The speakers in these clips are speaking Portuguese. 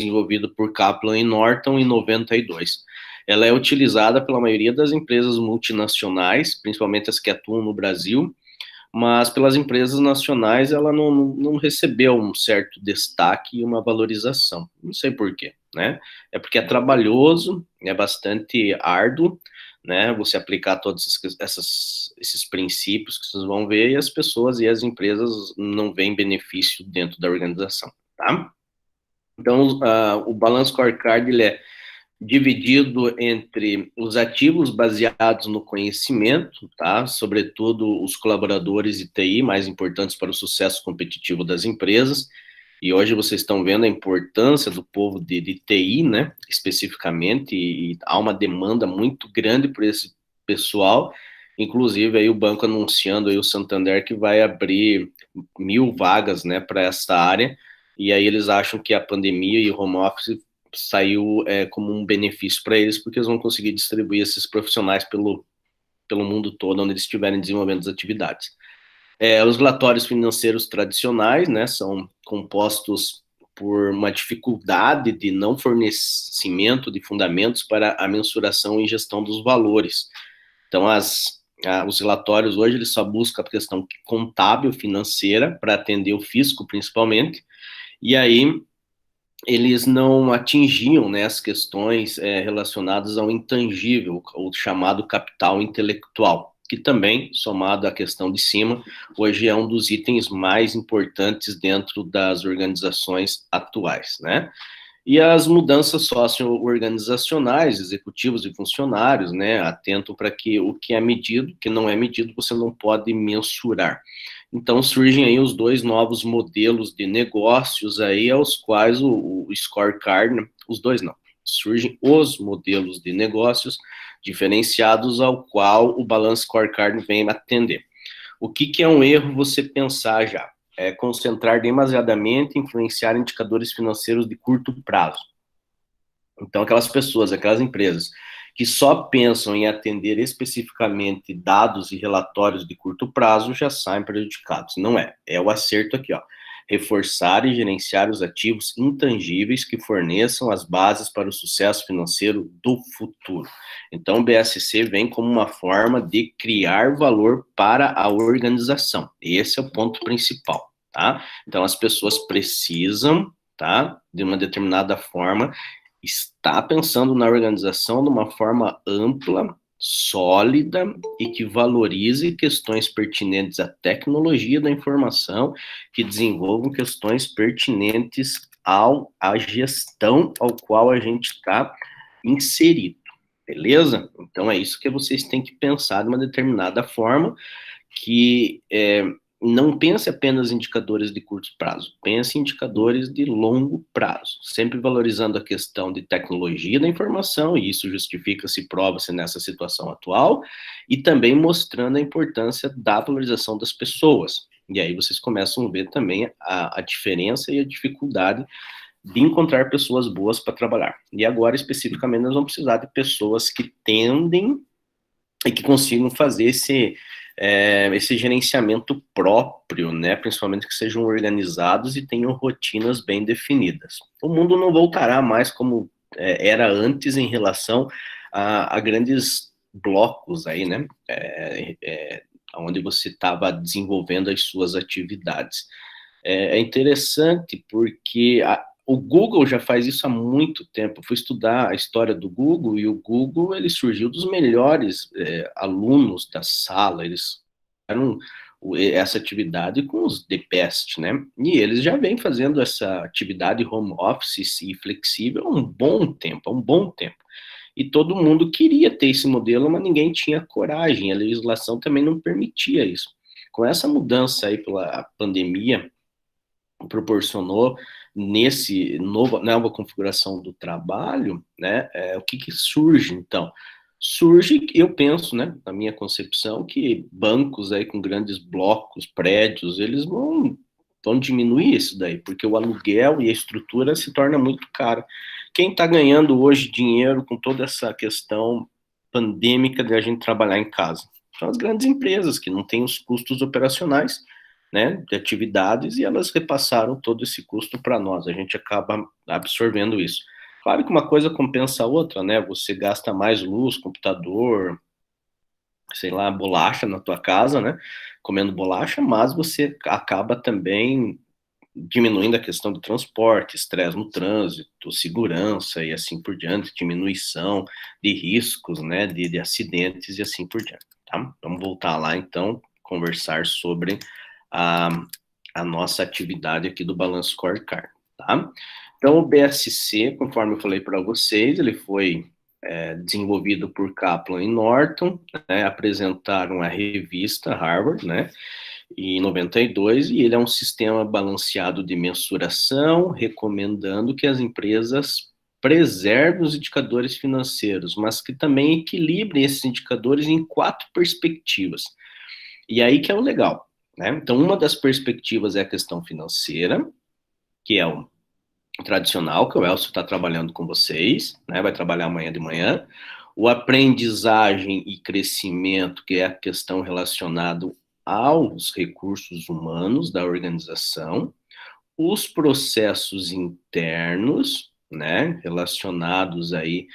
desenvolvida por Kaplan e Norton em 92. Ela é utilizada pela maioria das empresas multinacionais, principalmente as que atuam no Brasil, mas pelas empresas nacionais ela não recebeu um certo destaque e uma valorização. Não sei por quê, né? É porque é trabalhoso, é bastante árduo, né? Você aplicar todos esses princípios que vocês vão ver e as pessoas e as empresas não veem benefício dentro da organização, tá? Então, o Balance Scorecard ele é dividido entre os ativos baseados no conhecimento, tá? Sobretudo os colaboradores de TI, mais importantes para o sucesso competitivo das empresas. E hoje vocês estão vendo a importância do povo de TI, né? Especificamente, e há uma demanda muito grande por esse pessoal. Inclusive, aí o banco anunciando aí o Santander que vai abrir 1.000 vagas, né, para essa área. E aí eles acham que a pandemia e o home office saiu como um benefício para eles, porque eles vão conseguir distribuir esses profissionais pelo mundo todo, onde eles estiverem desenvolvendo as atividades. Os relatórios financeiros tradicionais, né, são compostos por uma dificuldade de não fornecimento de fundamentos para a mensuração e gestão dos valores. Então, os relatórios hoje eles só buscam a questão contábil financeira para atender o fisco, principalmente, e aí eles não atingiam, né, as questões relacionadas ao intangível, o chamado capital intelectual, que também, somado à questão de cima, hoje é um dos itens mais importantes dentro das organizações atuais, né? E as mudanças socio-organizacionais, executivos e funcionários, né, atentam para que o que é medido, que não é medido, você não pode mensurar. Então surgem aí os dois novos modelos de negócios aí, aos quais o scorecard, né, os dois não, surgem os modelos de negócios diferenciados ao qual o Balance Scorecard vem atender. O que é um erro você pensar já? É concentrar demasiadamente e influenciar indicadores financeiros de curto prazo. Então, aquelas pessoas, aquelas empresas que só pensam em atender especificamente dados e relatórios de curto prazo já saem prejudicados. Não é. É o acerto aqui, ó. Reforçar e gerenciar os ativos intangíveis que forneçam as bases para o sucesso financeiro do futuro. Então, o BSC vem como uma forma de criar valor para a organização. Esse é o ponto principal, tá? Então, as pessoas precisam, tá, de uma determinada forma, está pensando na organização de uma forma ampla, sólida e que valorize questões pertinentes à tecnologia da informação, que desenvolvam questões pertinentes à gestão ao qual a gente está inserido, beleza? Então é isso que vocês têm que pensar de uma determinada forma, que não pense apenas em indicadores de curto prazo, pense em indicadores de longo prazo, sempre valorizando a questão de tecnologia da informação, e isso justifica-se e prova-se nessa situação atual, e também mostrando a importância da valorização das pessoas. E aí vocês começam a ver também a diferença e a dificuldade de encontrar pessoas boas para trabalhar. E agora, especificamente, nós vamos precisar de pessoas que tendem e que consigam fazer esse gerenciamento próprio, né? Principalmente que sejam organizados e tenham rotinas bem definidas. O mundo não voltará mais como era antes em relação a grandes blocos aí, né? Onde você estava desenvolvendo as suas atividades. É interessante porque o Google já faz isso há muito tempo. Eu fui estudar a história do Google e o Google ele surgiu dos melhores alunos da sala. Eles eram essa atividade com os the best, né? E eles já vêm fazendo essa atividade home office e flexível há um bom tempo, há um bom tempo. E todo mundo queria ter esse modelo, mas ninguém tinha coragem. A legislação também não permitia isso. Com essa mudança aí pela pandemia, proporcionou nesse nova configuração do trabalho, né, o que surge, então? Surge, eu penso, né, na minha concepção, que bancos aí com grandes blocos, prédios, eles vão diminuir isso daí, porque o aluguel e a estrutura se torna muito cara. Quem está ganhando hoje dinheiro com toda essa questão pandêmica de a gente trabalhar em casa? São as grandes empresas que não têm os custos operacionais, né, de atividades e elas repassaram todo esse custo para nós. A gente acaba absorvendo isso. Claro que uma coisa compensa a outra, né? Você gasta mais luz, computador, sei lá, bolacha na tua casa, né? Comendo bolacha, mas você acaba também diminuindo a questão do transporte, estresse no trânsito, segurança e assim por diante, diminuição de riscos, né, de acidentes e assim por diante, tá? Vamos voltar lá, então, conversar sobre a, a nossa atividade aqui do Balance Scorecard, tá? Então, o BSC, conforme eu falei para vocês, ele foi desenvolvido por Kaplan e Norton, né, apresentaram a revista Harvard, né, em 92, e ele é um sistema balanceado de mensuração, recomendando que as empresas preservem os indicadores financeiros, mas que também equilibrem esses indicadores em 4 perspectivas. E aí que é o legal, né? Então, uma das perspectivas é a questão financeira, que é o tradicional, que o Elcio está trabalhando com vocês, né? Vai trabalhar amanhã de manhã. O aprendizagem e crescimento, que é a questão relacionada aos recursos humanos da organização, os processos internos, né, relacionados aí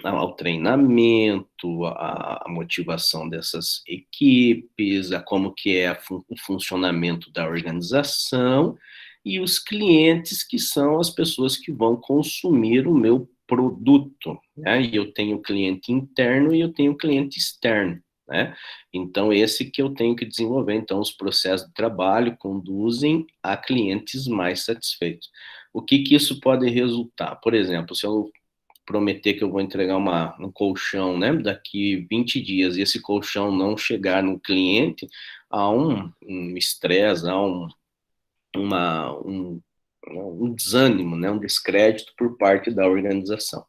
ao treinamento, à motivação dessas equipes, a como que é o funcionamento da organização, e os clientes, que são as pessoas que vão consumir o meu produto, né? E eu tenho cliente interno e eu tenho cliente externo, né? Então, esse que eu tenho que desenvolver. Então, os processos de trabalho conduzem a clientes mais satisfeitos. O que que isso pode resultar? Por exemplo, se eu prometer que eu vou entregar um colchão, né, daqui 20 dias, e esse colchão não chegar no cliente, há um estresse, há um desânimo, né, um descrédito por parte da organização.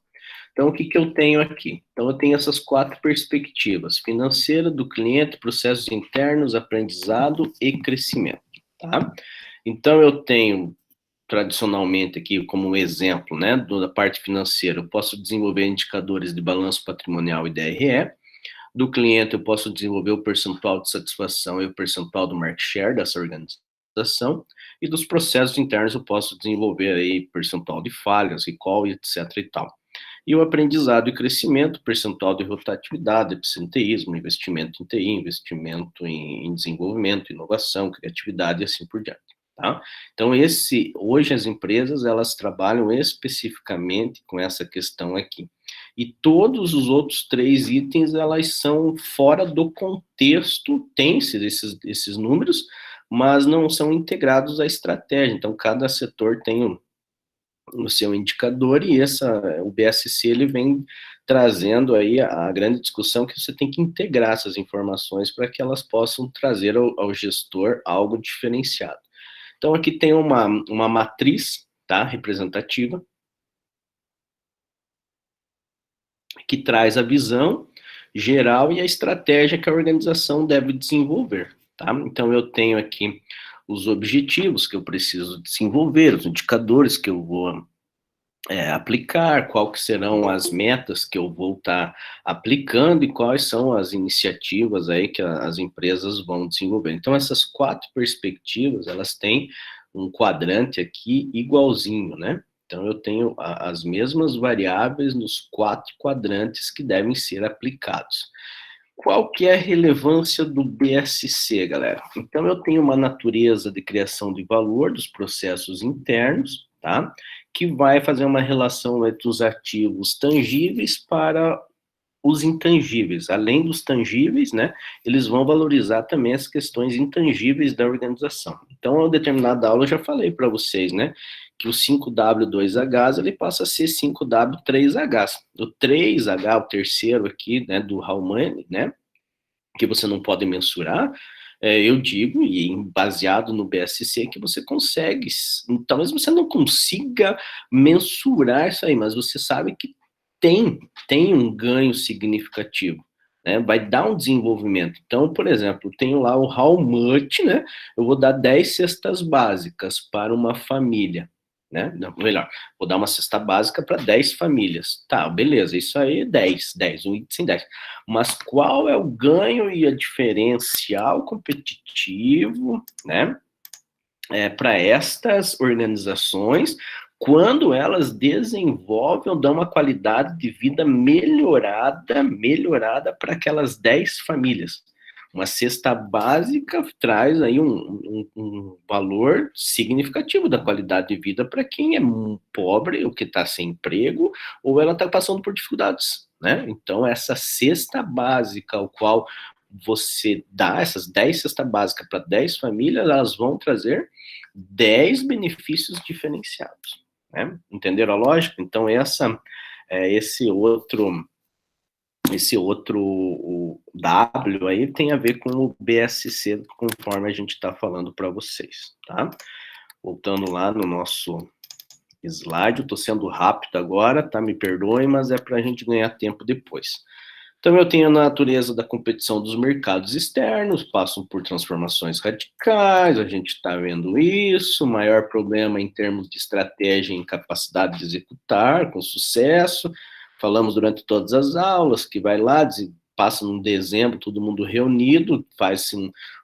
Então, o que que eu tenho aqui? Então, eu tenho essas 4 perspectivas: financeira, do cliente, processos internos, aprendizado e crescimento, tá? Então, eu tenho tradicionalmente aqui como exemplo, né, da parte financeira, eu posso desenvolver indicadores de balanço patrimonial e DRE. Do cliente, eu posso desenvolver o percentual de satisfação e o percentual do market share dessa organização. E dos processos internos, eu posso desenvolver aí percentual de falhas, recall, etc e tal. E o aprendizado e crescimento, percentual de rotatividade, absenteísmo, investimento em TI, investimento em desenvolvimento, inovação, criatividade e assim por diante. Tá? Então, hoje as empresas, elas trabalham especificamente com essa questão aqui. E todos os outros 3 itens, elas são fora do contexto, tem esses números, mas não são integrados à estratégia. Então, cada setor tem o seu indicador, e o BSC ele vem trazendo aí a grande discussão, que você tem que integrar essas informações para que elas possam trazer ao gestor algo diferenciado. Então, aqui tem uma matriz, tá, representativa, que traz a visão geral e a estratégia que a organização deve desenvolver, tá? Então, eu tenho aqui os objetivos que eu preciso desenvolver, os indicadores que eu vou aplicar, qual que serão as metas que eu vou estar aplicando e quais são as iniciativas aí que as empresas vão desenvolver. Então, essas 4 perspectivas, elas têm um quadrante aqui igualzinho, né? Então, eu tenho as mesmas variáveis nos 4 quadrantes que devem ser aplicados. Qual que é a relevância do BSC, galera? Então, eu tenho uma natureza de criação de valor dos processos internos, tá? Que vai fazer uma relação entre os ativos tangíveis para os intangíveis. Além dos tangíveis, né? Eles vão valorizar também as questões intangíveis da organização. Então, a determinada aula eu já falei para vocês, né? Que o 5W2H ele passa a ser 5W3H. O 3H, o terceiro aqui, né, do Hallman, né, que você não pode mensurar, eu digo, e baseado no BSC, que você consegue. Talvez você não consiga mensurar isso aí, mas você sabe que tem um ganho significativo. Né, vai dar um desenvolvimento. Então, por exemplo, tenho lá o how much, né? Eu vou dar 10 cestas básicas para uma família. né? Não, melhor, vou dar uma cesta básica para 10 famílias. Tá, beleza, isso aí é 10, um item 10. Mas qual é o ganho e a diferencial competitivo, né? Para estas organizações, quando elas desenvolvem ou dão uma qualidade de vida melhorada para aquelas 10 famílias. Uma cesta básica traz aí um valor significativo da qualidade de vida para quem é pobre, ou que está sem emprego, ou ela está passando por dificuldades, né? Então, essa cesta básica, ao qual você dá essas 10 cestas básicas para 10 famílias, elas vão trazer 10 benefícios diferenciados, né? Entenderam a lógica? Então, esse outro o W aí tem a ver com o BSC, conforme a gente está falando para vocês, tá? Voltando lá no nosso slide, eu estou sendo rápido agora, tá? Me perdoem, mas é para a gente ganhar tempo depois. Então, eu tenho a natureza da competição dos mercados externos, passam por transformações radicais, a gente está vendo isso, maior problema em termos de estratégia e capacidade de executar com sucesso. Falamos durante todas as aulas que vai lá, passa num dezembro, todo mundo reunido, faz-se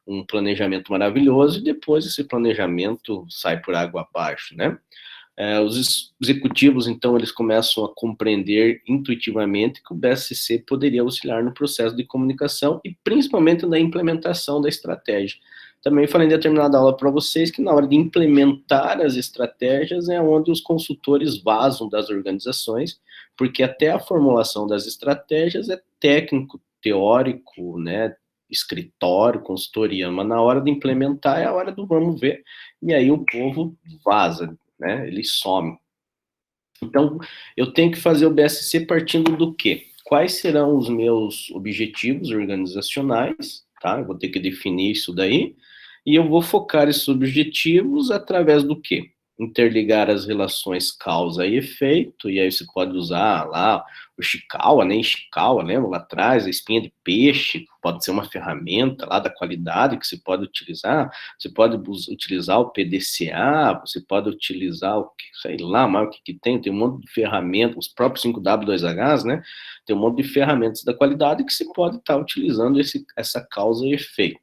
um planejamento maravilhoso e depois esse planejamento sai por água abaixo, né? Os executivos, então, eles começam a compreender intuitivamente que o BSC poderia auxiliar no processo de comunicação e principalmente na implementação da estratégia. Também falei em determinada aula para vocês que na hora de implementar as estratégias é onde os consultores vazam das organizações, porque até a formulação das estratégias é técnico, teórico, né, escritório, consultoria, mas na hora de implementar é a hora do vamos ver, e aí o povo vaza, né? Ele some. Então, eu tenho que fazer o BSC partindo do quê? Quais serão os meus objetivos organizacionais, tá? Eu vou ter que definir isso daí, e eu vou focar esses objetivos através do quê? Interligar as relações causa e efeito, e aí você pode usar lá o Ishikawa, né? Ishikawa, lembra lá atrás, a espinha de peixe, pode ser uma ferramenta lá da qualidade que você pode utilizar. Você pode utilizar o PDCA, você pode utilizar o que, sei lá, mas o que tem um monte de ferramentas, os próprios 5W2Hs, né? Tem um monte de ferramentas da qualidade que você pode estar utilizando essa causa e efeito.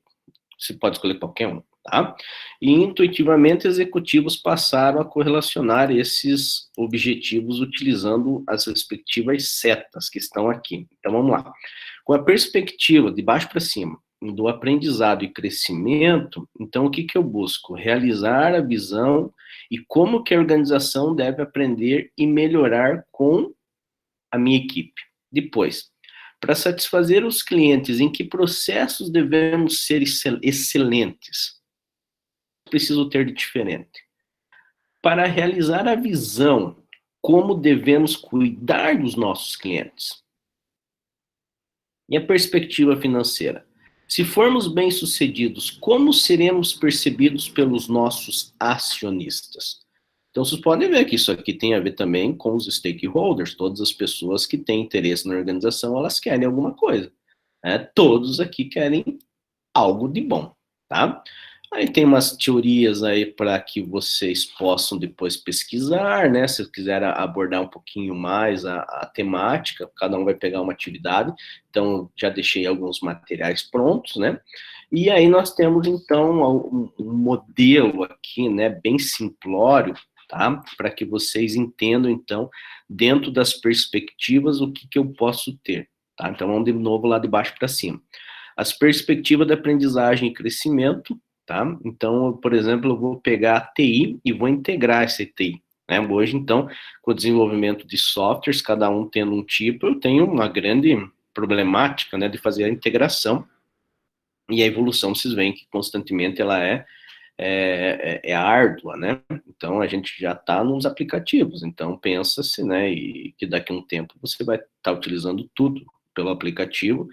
Você pode escolher qualquer um, tá? E intuitivamente, executivos passaram a correlacionar esses objetivos utilizando as respectivas setas que estão aqui. Então, vamos lá. Com a perspectiva de baixo para cima, do aprendizado e crescimento, então o que eu busco? Realizar a visão e como que a organização deve aprender e melhorar com a minha equipe. Depois, para satisfazer os clientes, em que processos devemos ser excelentes? Preciso ter de diferente. Para realizar a visão, como devemos cuidar dos nossos clientes? E a perspectiva financeira? Se formos bem-sucedidos, como seremos percebidos pelos nossos acionistas? Então, vocês podem ver que isso aqui tem a ver também com os stakeholders, todas as pessoas que têm interesse na organização, elas querem alguma coisa. Né? Todos aqui querem algo de bom, tá? Aí tem umas teorias aí para que vocês possam depois pesquisar, né? Se quiser abordar um pouquinho mais a temática, cada um vai pegar uma atividade. Então, já deixei alguns materiais prontos, né? E aí nós temos, então, um modelo aqui, né? Bem simplório, tá? Para que vocês entendam, então, dentro das perspectivas, o que eu posso ter, tá? Então, vamos de novo lá de baixo para cima. As perspectivas de aprendizagem e crescimento, tá? Então, por exemplo, eu vou pegar a TI e vou integrar essa TI. Né? Hoje, então, com o desenvolvimento de softwares, cada um tendo um tipo, eu tenho uma grande problemática, né, de fazer a integração e a evolução, vocês veem que constantemente ela é árdua, né? Então, a gente já está nos aplicativos, então pensa-se, né, e que daqui a um tempo você vai estar utilizando tudo pelo aplicativo,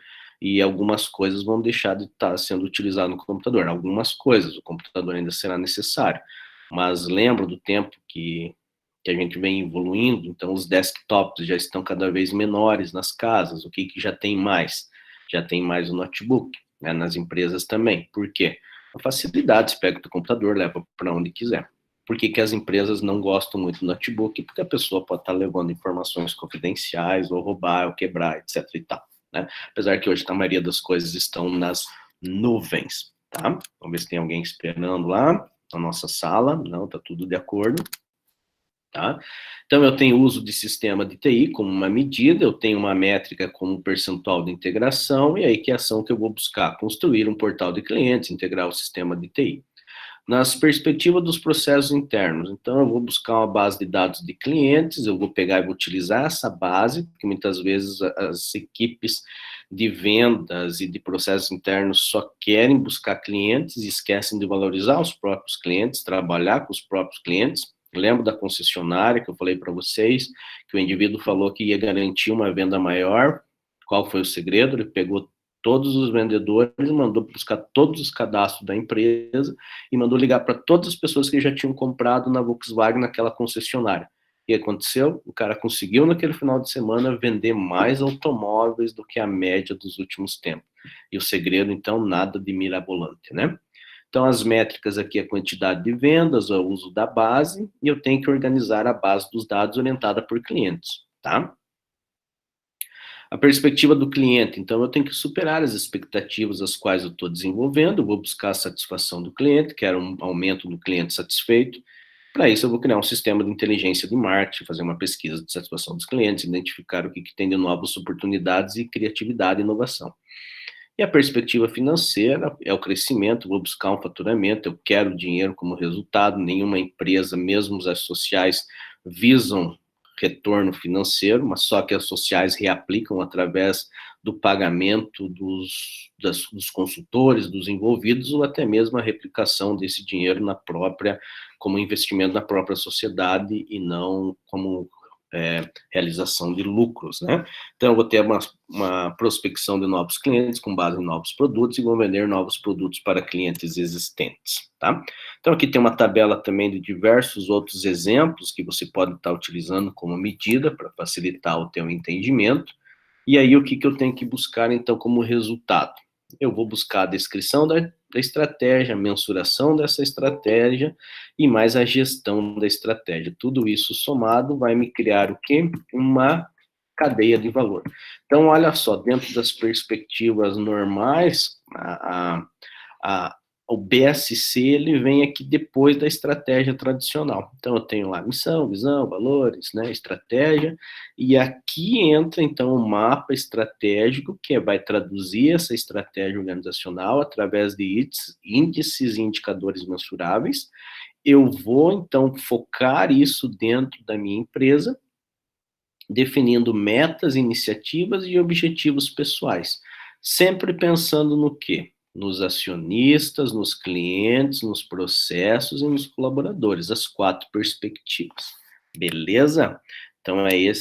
e algumas coisas vão deixar de estar sendo utilizadas no computador. Algumas coisas, o computador ainda será necessário. Mas lembro do tempo que a gente vem evoluindo, então os desktops já estão cada vez menores nas casas. O que já tem mais? Já tem mais o notebook, né, nas empresas também. Por quê? A facilidade, você pega o teu computador, leva para onde quiser. Por que que as empresas não gostam muito do notebook? Porque a pessoa pode estar levando informações confidenciais, ou roubar, ou quebrar, etc e tal, né? Apesar que hoje a maioria das coisas estão nas nuvens, tá? Vamos ver se tem alguém esperando lá na nossa sala. Não, tá tudo de acordo. Tá? Então, eu tenho uso de sistema de TI como uma medida, eu tenho uma métrica como percentual de integração, e aí que é a ação que eu vou buscar? Construir um portal de clientes, integrar o sistema de TI. Nas perspectivas dos processos internos, então eu vou buscar uma base de dados de clientes, eu vou pegar e vou utilizar essa base, porque muitas vezes as equipes de vendas e de processos internos só querem buscar clientes e esquecem de valorizar os próprios clientes, trabalhar com os próprios clientes. Lembro da concessionária que eu falei para vocês, que o indivíduo falou que ia garantir uma venda maior. Qual foi o segredo? Ele pegou todos os vendedores, mandou buscar todos os cadastros da empresa e mandou ligar para todas as pessoas que já tinham comprado na Volkswagen naquela concessionária. O que aconteceu? O cara conseguiu naquele final de semana vender mais automóveis do que a média dos últimos tempos. E o segredo, então, nada de mirabolante, né? Então, as métricas aqui é a quantidade de vendas, o uso da base, e eu tenho que organizar a base dos dados orientada por clientes, tá? A perspectiva do cliente, então eu tenho que superar as expectativas as quais eu estou desenvolvendo, eu vou buscar a satisfação do cliente, quero um aumento do cliente satisfeito. Para isso eu vou criar um sistema de inteligência de marketing, fazer uma pesquisa de satisfação dos clientes, identificar o que tem de novas oportunidades e criatividade e inovação. E a perspectiva financeira é o crescimento, vou buscar um faturamento, eu quero dinheiro como resultado, nenhuma empresa, mesmo as sociais, visam retorno financeiro, mas só que as sociais reaplicam através do pagamento dos consultores, dos envolvidos, ou até mesmo a replicação desse dinheiro na própria, como investimento na própria sociedade e não como realização de lucros, né? Então, eu vou ter uma prospecção de novos clientes com base em novos produtos e vou vender novos produtos para clientes existentes, tá? Então, aqui tem uma tabela também de diversos outros exemplos que você pode estar utilizando como medida para facilitar o teu entendimento. E aí, o que eu tenho que buscar, então, como resultado? Eu vou buscar a descrição da estratégia, a mensuração dessa estratégia e mais a gestão da estratégia. Tudo isso somado vai me criar o quê? Uma cadeia de valor. Então, olha só, dentro das perspectivas normais, o BSC ele vem aqui depois da estratégia tradicional. Então, eu tenho lá missão, visão, valores, né, estratégia, e aqui entra, então, o mapa estratégico, que vai traduzir essa estratégia organizacional através de índices e indicadores mensuráveis. Eu vou, então, focar isso dentro da minha empresa, definindo metas, iniciativas e objetivos pessoais. Sempre pensando no quê? Nos acionistas, nos clientes, nos processos e nos colaboradores, as 4 perspectivas. Beleza? Então, é esse